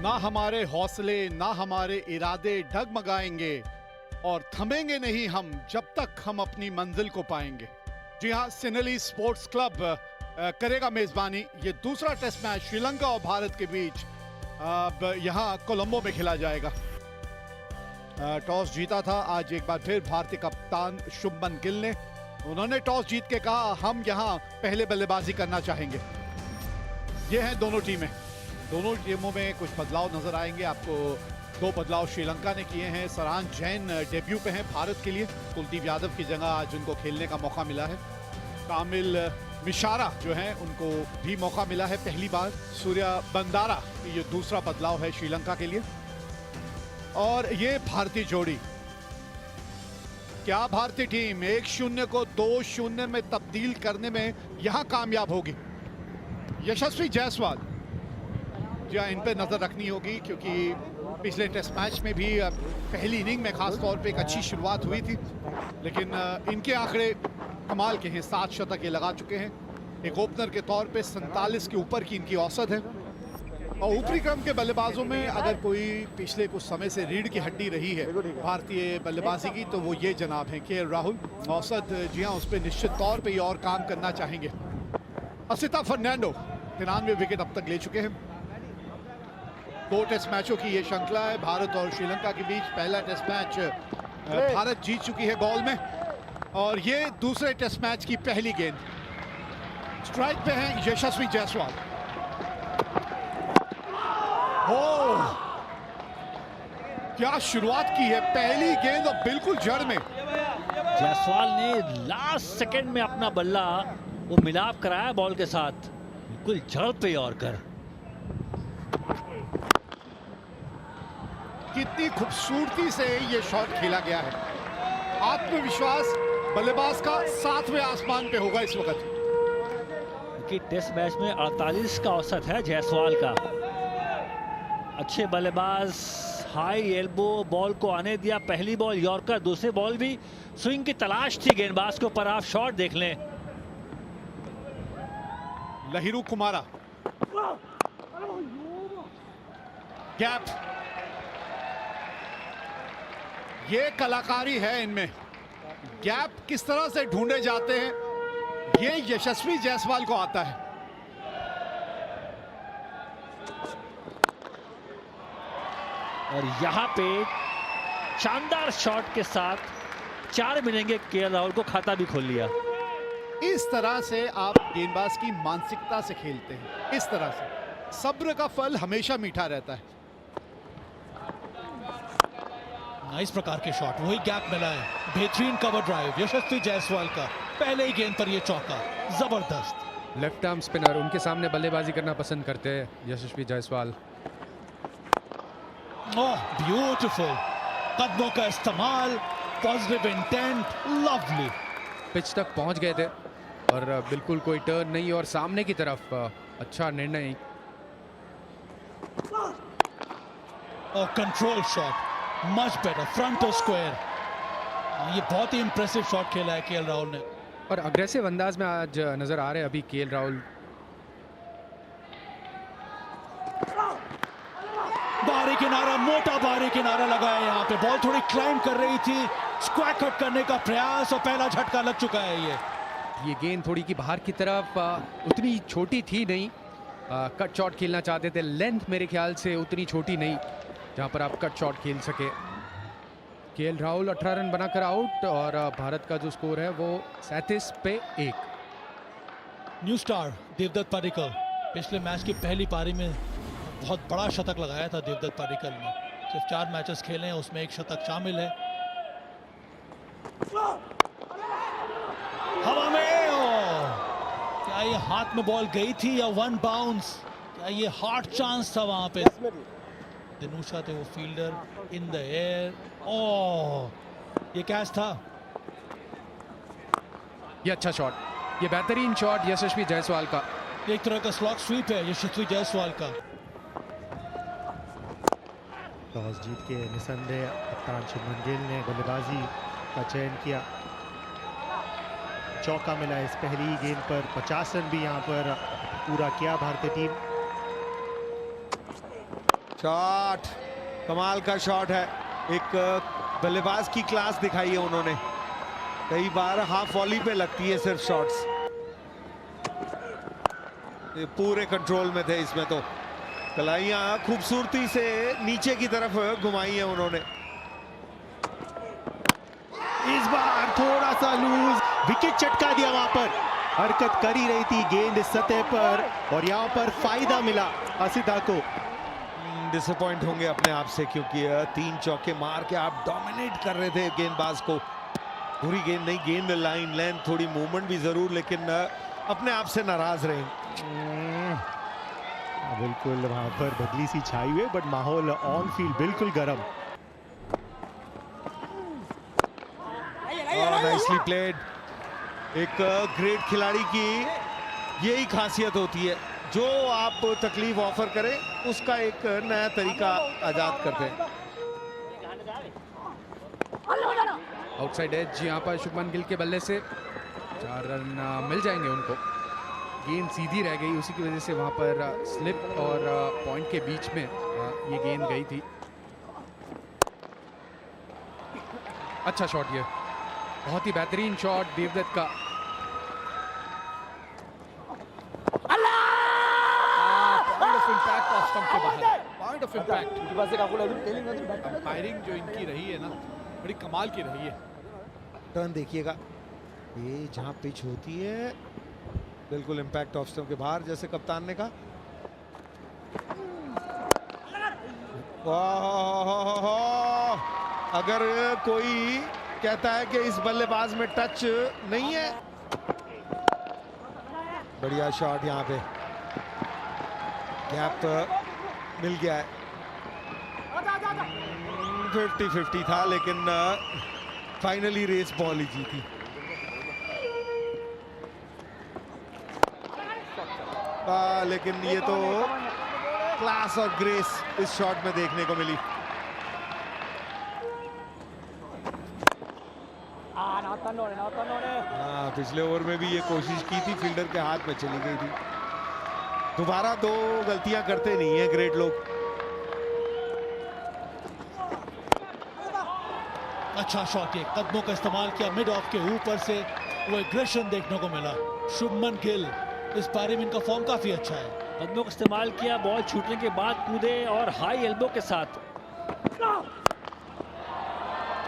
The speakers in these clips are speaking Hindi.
ना हमारे हौसले ना हमारे इरादे डगमगाएंगे और थमेंगे नहीं हम जब तक हम अपनी मंजिल को पाएंगे। जी हाँ, सिनेली स्पोर्ट्स क्लब करेगा मेजबानी। ये दूसरा टेस्ट मैच श्रीलंका और भारत के बीच अब यहाँ कोलंबो में खेला जाएगा। टॉस जीता था आज एक बार फिर भारतीय कप्तान शुभमन गिल ने। उन्होंने टॉस जीत के कहा हम यहाँ पहले बल्लेबाजी करना चाहेंगे। ये हैं दोनों टीमें। दोनों टीमों में कुछ बदलाव नजर आएंगे आपको। दो बदलाव श्रीलंका ने किए हैं। सरान जैन डेब्यू पे हैं भारत के लिए। कुलदीप यादव की जगह आज उनको खेलने का मौका मिला है। कामिल मिशारा जो है उनको भी मौका मिला है पहली बार। सूर्या बंदारा ये दूसरा बदलाव है श्रीलंका के लिए। और ये भारतीय जोड़ी, क्या भारतीय टीम 1-0 को 2-0 में तब्दील करने में यहां कामयाब होगी? यशस्वी जायसवाल, जी इन पे नजर रखनी होगी क्योंकि पिछले टेस्ट मैच में भी पहली इनिंग में खास तौर पे एक अच्छी शुरुआत हुई थी, लेकिन इनके आंकड़े कमाल के हैं। 7 शतक ये लगा चुके हैं। एक ओपनर के तौर पे 47 के ऊपर की इनकी औसत है। और ऊपरी क्रम के बल्लेबाजों में अगर कोई पिछले कुछ समय से रीढ़ की हड्डी रही है भारतीय बल्लेबाजी की तो वो ये जनाब हैं के राहुल। औसत जी हाँ उस पर निश्चित तौर पे ये और काम करना चाहेंगे। असिता फर्नांडो 93 विकेट अब तक ले चुके हैं। 2 टेस्ट मैचों की ये श्रृंखला है भारत और श्रीलंका के बीच। पहला टेस्ट मैच भारत जीत चुकी है गॉल में और ये दूसरे टेस्ट मैच की पहली गेंद। स्ट्राइक पे हैं यशस्वी जायसवाल। क्या शुरुआत की है, पहली गेंद और बिल्कुल जड़ में। जायसवाल ने लास्ट सेकंड में अपना बल्ला वो मिलाप कराया बॉल के साथ, बिल्कुल जड़ पे और कर। कितनी खूबसूरती से ये शॉट खेला गया है। आत्मविश्वास बल्लेबाज का 7वें आसमान पे होगा इस वक्त। क्योंकि टेस्ट मैच में 48 का औसत है जायसवाल का। अच्छे बल्लेबाज, हाई एल्बो बॉल को आने दिया। पहली बॉल यॉर्कर, दूसरी बॉल भी स्विंग की तलाश थी गेंदबाज के ऊपर। आप शॉट देख लें। लहिरू कुमारा, गैप, ये कलाकारी है इनमें। गैप किस तरह से ढूंढे जाते हैं ये यशस्वी जायसवाल को आता है। और यहाँ पे शानदार शॉट के साथ 4 मिलेंगे। केएल राहुल को खाता भी खोल लिया। इस तरह से आप गेंदबाज की मानसिकता से खेलते हैं। इस तरह से सब्र का फल हमेशा मीठा रहता है। इस प्रकार के शॉट, वही गैप मिला है। बेहतरीन कवर ड्राइव यशस्वी जायसवाल का। पहले ही गेंद पर ये चौका, जबरदस्त। लेफ्ट आर्म स्पिनर, उनके सामने बल्लेबाजी करना पसंद करते हैं यशस्वी जायसवाल। ओह ब्यूटीफुल, कदमों का इस्तेमाल, पॉजिटिव इंटेंट, लवली। पिच तक पहुंच गए थे और बिल्कुल कोई टर्न नहीं और सामने की तरफ अच्छा निर्णय। और control shot, much better, front और स्क्वायर। ये बहुत ही इंप्रेसिव शॉट खेला है केएल राहुल ने। और अग्रेसिव अंदाज में आज नजर आ रहे हैं अभी केएल राहुल। बाहरी किनारा, मोटा बाहरी किनारा लगाया यहाँ पे। बॉल थोड़ी क्लाइंब कर रही थी, स्क्वायर कट करने का प्रयास और पहला झटका लग चुका है। ये गेंद थोड़ी की बाहर की तरफ, उतनी छोटी थी नहीं। कट शॉट खेलना चाहते थे। लेंथ मेरे ख्याल से उतनी छोटी नहीं जहां पर आप कट शॉट खेल सके। केएल राहुल 18 रन बनाकर आउट और भारत का जो स्कोर है वो 37 पे 1। न्यू स्टार देवदत्त पाडिक्कल पिछले मैच की पहली पारी में बहुत बड़ा शतक लगाया था देवदत्त पाडिक्कल ने। सिर्फ 4 मैचेस खेले हैं, उसमें 1 शतक शामिल है। हवा में, क्या ये हाथ में बॉल गई थी या 1 बाउंस? क्या ये हार्ड चांस था वहां पे? दिनूशा थे वो फील्डर इन द एयर। ओह ये कैच था। ये अच्छा शॉट, ये बेहतरीन शॉट यशस्वी जायसवाल का। एक तरह का स्लॉग स्वीप है यशस्वी जायसवाल का। टॉस जीत के निसंदेह कप्तान शुभमन गिल ने बल्लेबाजी का चयन किया। चौका मिला इस पहली गेंद पर। 50 रन भी यहां पर पूरा किया भारतीय टीम। शॉट, कमाल का शॉट है। एक बल्लेबाज की क्लास दिखाई है उन्होंने। कई बार हाफ वॉली पे लगती है सिर्फ शॉट्स। ये पूरे कंट्रोल में थे इसमें तो। कलाइयां खूबसूरती से नीचे की तरफ घुमाई है उन्होंने। इस बार थोड़ा सा लूज, विकेट चटका दिया वहां पर। हरकत कर ही रही थी गेंद सतह पर और यहाँ पर फायदा मिला असिधा को। डिसअपॉइंट होंगे अपने आप से, क्योंकि 3 चौके मार के आप डोमिनेट कर रहे थे गेंदबाज को। पूरी गेंद नहीं, गेंद लाइन लेंथ, थोड़ी मूवमेंट भी जरूर, लेकिन अपने आप से नाराज रहे। बिल्कुल वहां पर बदली सी छाई हुई, बट माहौल ऑन फील्ड बिल्कुल गर्म। Nicely played. एक ग्रेट खिलाड़ी की यही खासियत होती है, जो आप तकलीफ ऑफर करें उसका एक नया तरीका आजाद करते हैं। आउटसाइड एज यहाँ पर शुभमन गिल के बल्ले से 4 रन मिल जाएंगे उनको। गेंद सीधी रह गई, उसी की वजह से वहाँ पर स्लिप और पॉइंट के बीच में ये गेंद गई थी। अच्छा शॉट, ये बहुत ही बेहतरीन शॉट देवदत्त का। Point of impact off stump के बाहर, पॉइंट ऑफ इंपैक्ट। फायरिंग जो इनकी रही है ना, बड़ी कमाल की रही है। टर्न देखिएगा, ये जहां पिच होती है बिल्कुल इम्पैक्ट ऑफ स्टंप के बाहर, जैसे कप्तान ने कहा। अगर कोई कहता है कि इस बल्लेबाज में टच नहीं है, बढ़िया शॉट, यहाँ पे गैप मिल गया है। 50-50 था, लेकिन फाइनली रेस बॉल ही जीती। लेकिन ये तो क्लास और ग्रेस इस शॉट में देखने को मिली। पिछले ओवर में भी ये कोशिश की थी, फील्डर के हाथ में चली गई थी। दोबारा 2 गलतियां करते नहीं है ग्रेट लोग। अच्छा शॉट, ये कदमों का इस्तेमाल किया मिड ऑफ के ऊपर से, वो एग्रेशन देखने को मिला। शुभमन गिल इस पारी में इनका फॉर्म काफी अच्छा है। कदमों का इस्तेमाल किया, बॉल छूटने के बाद कूदे और हाई एल्बो के साथ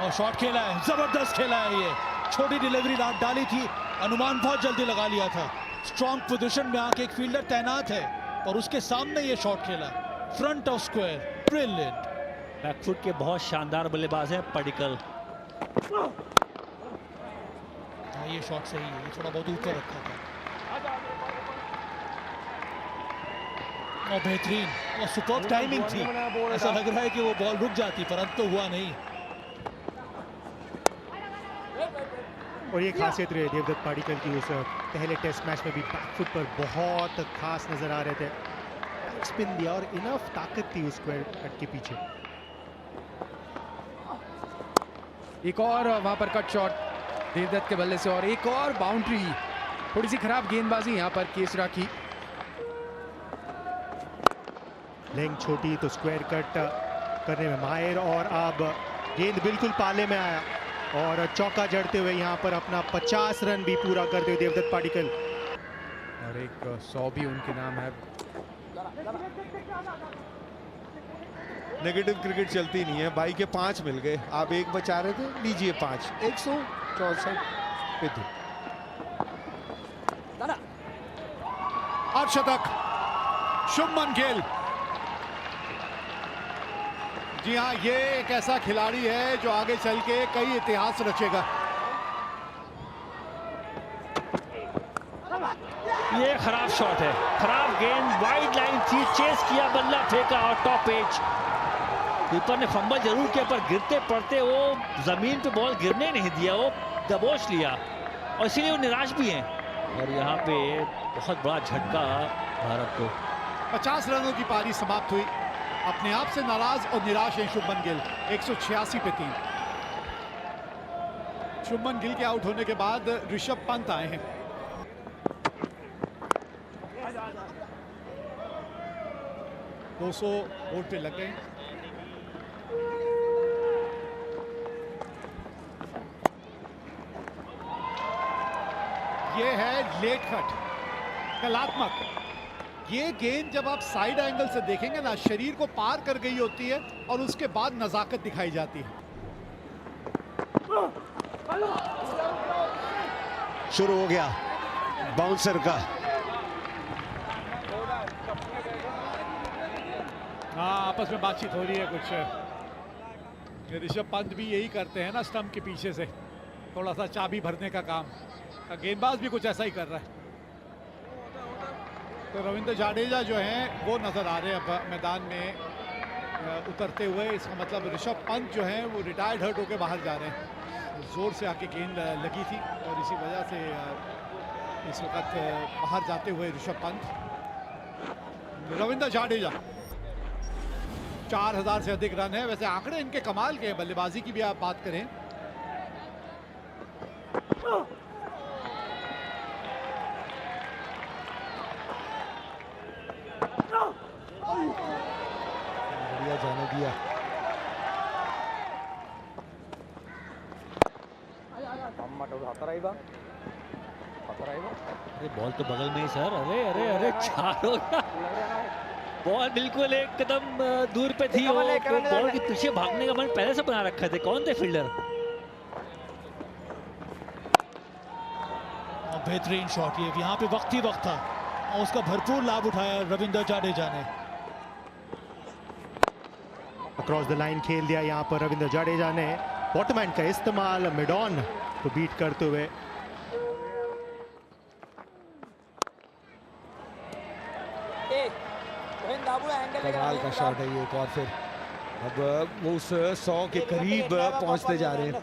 और शॉट खेला है, जबरदस्त खेला है। ये छोटी डिलीवरी डाली थी, अनुमान बहुत जल्दी लगा लिया था। स्ट्रॉन्ग पोजीशन में आके एक फील्डर तैनात है और उसके सामने ये शॉट खेला, front of square, brilliant. Back foot के बहुत शानदार बल्लेबाज हैं पडिक्कल। ये शॉट सही है, ये थोड़ा बहुत ऊपर रखा था और बेहतरीन और सुपर्ब टाइमिंग थी। ऐसा लग रहा है कि वो बॉल रुक जाती, परंतु हुआ नहीं। और ये खासियत रही देवदत्त पाडिक्कल की, उस पहले टेस्ट मैच में भी बैकफुट पर बहुत खास नजर आ रहे थे। स्पिन दिया और इनफ ताकत थी उस स्क्वायर कट के पीछे। एक और वहां पर कट शॉट देवदत्त के बल्ले से और एक और बाउंड्री। थोड़ी सी खराब गेंदबाजी यहाँ पर केसरा की। लेंथ छोटी तो स्क्वायर कट करने में माहिर, और अब गेंद बिल्कुल पाले में आया और चौका जड़ते हुए यहाँ पर अपना 50 रन भी पूरा करते हुए देवदत्त पाडिक्कल। और एक 100 भी उनके नाम है। नेगेटिव क्रिकेट चलती नहीं है। भाई के 5 मिल गए, आप 1 बचा रहे थे, लीजिए 5। 164 पे दो। अर्धशतक शुभमन गिल। जी हाँ, ये एक ऐसा खिलाड़ी है जो आगे चल के कई इतिहास रचेगा। ये खराब शॉट है, खराब गेंद, वाइड लाइन थी, चेस किया, बल्ला फेंका और टॉप एज। कीपर ने फंबल जरूर किया, पर गिरते पड़ते वो जमीन पे बॉल गिरने नहीं दिया, वो दबोच लिया और इसीलिए वो निराश भी हैं। और यहाँ पे बहुत बड़ा झटका भारत को। 50 रनों की पारी समाप्त हुई। अपने आप से नाराज और निराश है शुभमन गिल। 186 पे 3। शुभमन गिल के आउट होने के बाद ऋषभ पंत आए हैं। 200 बोर्ड पे लग गए। ये है लेट कट, कलात्मक। ये गेंद जब आप साइड एंगल से देखेंगे ना, शरीर को पार कर गई होती है और उसके बाद नजाकत दिखाई जाती है। शुरू हो गया बाउंसर का। हाँ, आपस में बातचीत हो रही है कुछ। ये ऋषभ पंत भी यही करते हैं ना, स्टंप के पीछे से थोड़ा सा चाबी भरने का काम। गेंदबाज भी कुछ ऐसा ही कर रहा है। तो रविंद्र जाडेजा जो हैं वो नजर आ रहे हैं अब मैदान में उतरते हुए। इसका मतलब ऋषभ पंत जो हैं वो रिटायर्ड हर्ट होकर बाहर जा रहे हैं। जोर से आके गेंद लगी थी और इसी वजह से इस वक्त बाहर जाते हुए ऋषभ पंत। रविंद्र जाडेजा 4000 से अधिक रन है। वैसे आंकड़े इनके कमाल के हैं, बल्लेबाजी की भी आप बात करें। बढ़िया जाने दिया। अरे बॉल तो बगल में ही सर। अरे अरे अरे, 4 हो गया। बॉल बिल्कुल एक कदम दूर पे थी। वो बॉल के पीछे भागने का मन पहले से बना रखा थे। कौन थे फील्डर? बेहतरीन शॉट। ये यहाँ पे वक्त ही वक्त था और उसका भरपूर लाभ उठाया रविंद्र जाडेजा ने। अक्रॉस द लाइन खेल दिया यहाँ पर रविंद्र जाडेजा ने। बॉटम हैंड का इस्तेमाल मिड ऑन को बीट करते हुए। कमाल का शॉट है ये। एक और फिर अब वो उस 100 के करीब पहुंचते जा रहे हैं।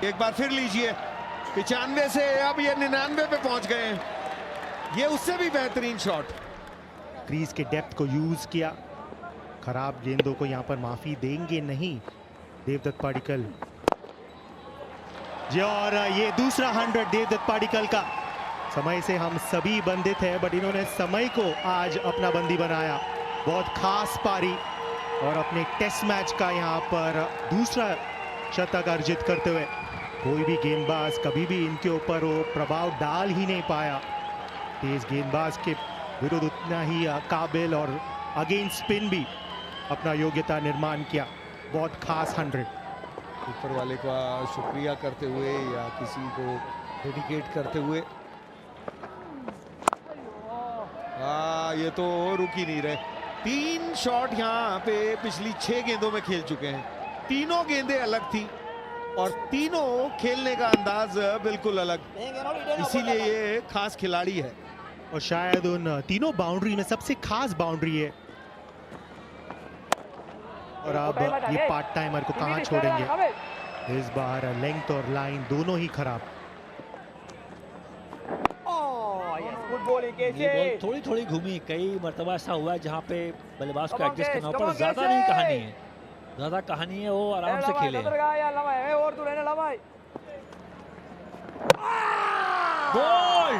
एक बार फिर लीजिए, 95 से अब ये 99 पे पहुंच गए हैं। ये उससे भी बेहतरीन शॉट। क्रीज के डेप्थ को यूज किया। खराब गेंदों को यहाँ पर माफी देंगे नहीं देवदत्त पाडिक्कल जी। और ये दूसरा 100 देवदत्त पाडिक्कल का। समय से हम सभी बंदित हैं, बट इन्होंने समय को आज अपना बंदी बनाया। बहुत खास पारी और अपने टेस्ट मैच का यहाँ पर दूसरा शतक अर्जित करते हुए कोई भी गेंदबाज कभी भी इनके ऊपर वो प्रभाव डाल ही नहीं पाया। तेज गेंदबाज के विरुद्ध उतना ही काबिल और अगेंस्ट स्पिन भी अपना योग्यता निर्माण किया। बहुत खास 100। ऊपर वाले का शुक्रिया करते हुए या किसी को डेडिकेट करते हुए। ये तो रुक ही नहीं रहे। 3 शॉट यहाँ पे पिछली 6 गेंदों में खेल चुके हैं। तीनों गेंदें अलग थी और तीनों खेलने का अंदाज बिल्कुल अलग। इसीलिए ये खास खिलाड़ी है और शायद उन तीनों बाउंड्री में सबसे खास बाउंड्री है। और अब ये पार्ट टाइमर को कहां छोड़ेंगे। इस बार लेंथ और लाइन दोनों ही खराब। ये बॉल थोड़ी थोड़ी घूमी। कई मरतबा ऐसा हुआ है जहाँ पे बल्लेबाज को एडजस्ट करना पर ज्यादा नहीं कहानी है। ज्यादा कहानी है वो आराम से खेले। बॉल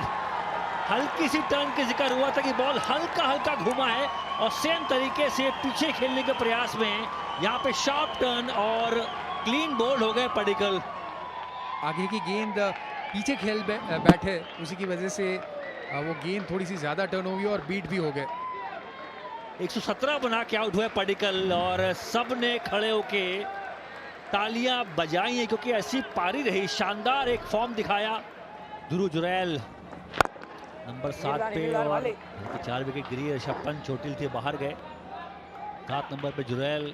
हल्की सी टर्न के जिक्र हुआ था कि बॉल हल्का हल्का घुमा है और सेम तरीके से पीछे खेलने के प्रयास में यहाँ पे शार्प टर्न और क्लीन बोल्ड हो गए पाडिक्कल। आगे की गेंद पीछे खेल बैठे, उसी की वजह से वो गेंद थोड़ी सी ज्यादा टर्न हुई और बीट भी हो गए। 117 बना के आउट हुए पाडिक्कल और सब ने खड़े होके तालियां बजाई हैं क्योंकि ऐसी पारी रही। शानदार एक फॉर्म दिखाया ध्रुव जुरैल नंबर 7 पे और 4 विकेट गिरी। ऋषभ पंत चोटिल थे, बाहर गए। 7 नंबर पे जुरैल।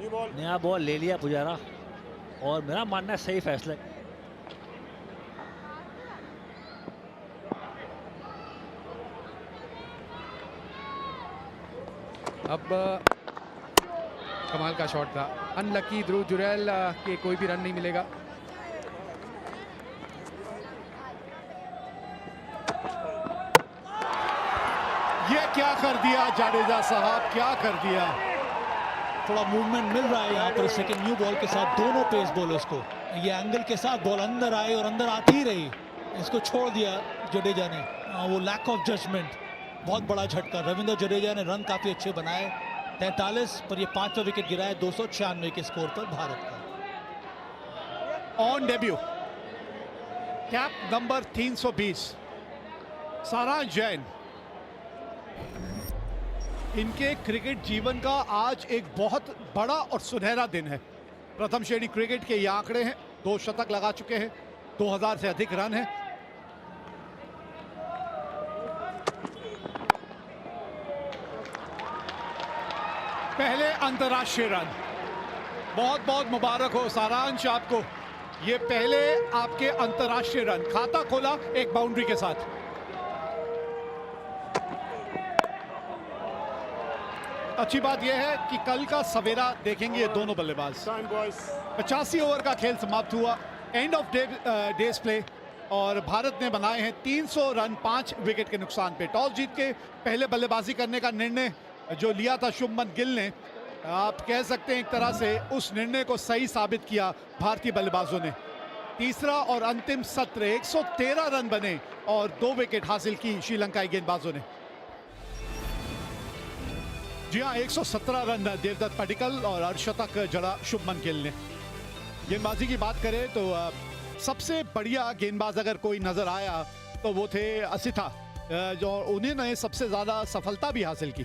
नया बॉल ले लिया पुजारा और मेरा मानना है सही फैसला। अब कमाल का शॉट था। अनलकी ध्रुव जुरैल के कोई भी रन नहीं मिलेगा। ये क्या कर दिया जाडेजा साहब, क्या कर दिया। थोड़ा मूवमेंट मिल रहा है यहाँ पर सेकंड न्यू बॉल के साथ दोनों पेस बॉलर्स को। ये एंगल के साथ बॉल अंदर आए और अंदर आती ही रही, इसको छोड़ दिया जडेजा ने वो लैक ऑफ जजमेंट, बहुत बड़ा झटका। रविंद्र जडेजा ने रन काफी अच्छे बनाए 43, पर ये 5वां विकेट गिरा है 296 के स्कोर पर भारत का। ऑन डेब्यू कैप नंबर 320 सारांश जैन। इनके क्रिकेट जीवन का आज एक बहुत बड़ा और सुनहरा दिन है। प्रथम श्रेणी क्रिकेट के ये आंकड़े हैं, 2 शतक लगा चुके हैं, 2000 से अधिक रन हैं। पहले अंतर्राष्ट्रीय रन, बहुत बहुत मुबारक हो सारांश आपको, ये पहले आपके अंतर्राष्ट्रीय रन, खाता खोला एक बाउंड्री के साथ। अच्छी बात यह है कि कल का सवेरा देखेंगे ये दोनों बल्लेबाज। 85 ओवर का खेल समाप्त हुआ, एंड ऑफ डेज प्ले, और भारत ने बनाए हैं 300 रन 5 विकेट के नुकसान पे। टॉस जीत के पहले बल्लेबाजी करने का निर्णय जो लिया था शुभमन गिल ने, आप कह सकते हैं एक तरह से उस निर्णय को सही साबित किया भारतीय बल्लेबाजों ने। तीसरा और अंतिम सत्र 113 रन बने और 2 विकेट हासिल की श्रीलंकाई गेंदबाजों ने। जी हाँ, 117 रन देवदत्त पडिक्कल और अर्धशतक जड़ा शुभमन गिल ने। गेंदबाजी की बात करें तो सबसे बढ़िया गेंदबाज अगर कोई नजर आया तो वो थे असिथा, जो उन्होंने सबसे ज्यादा सफलता भी हासिल की।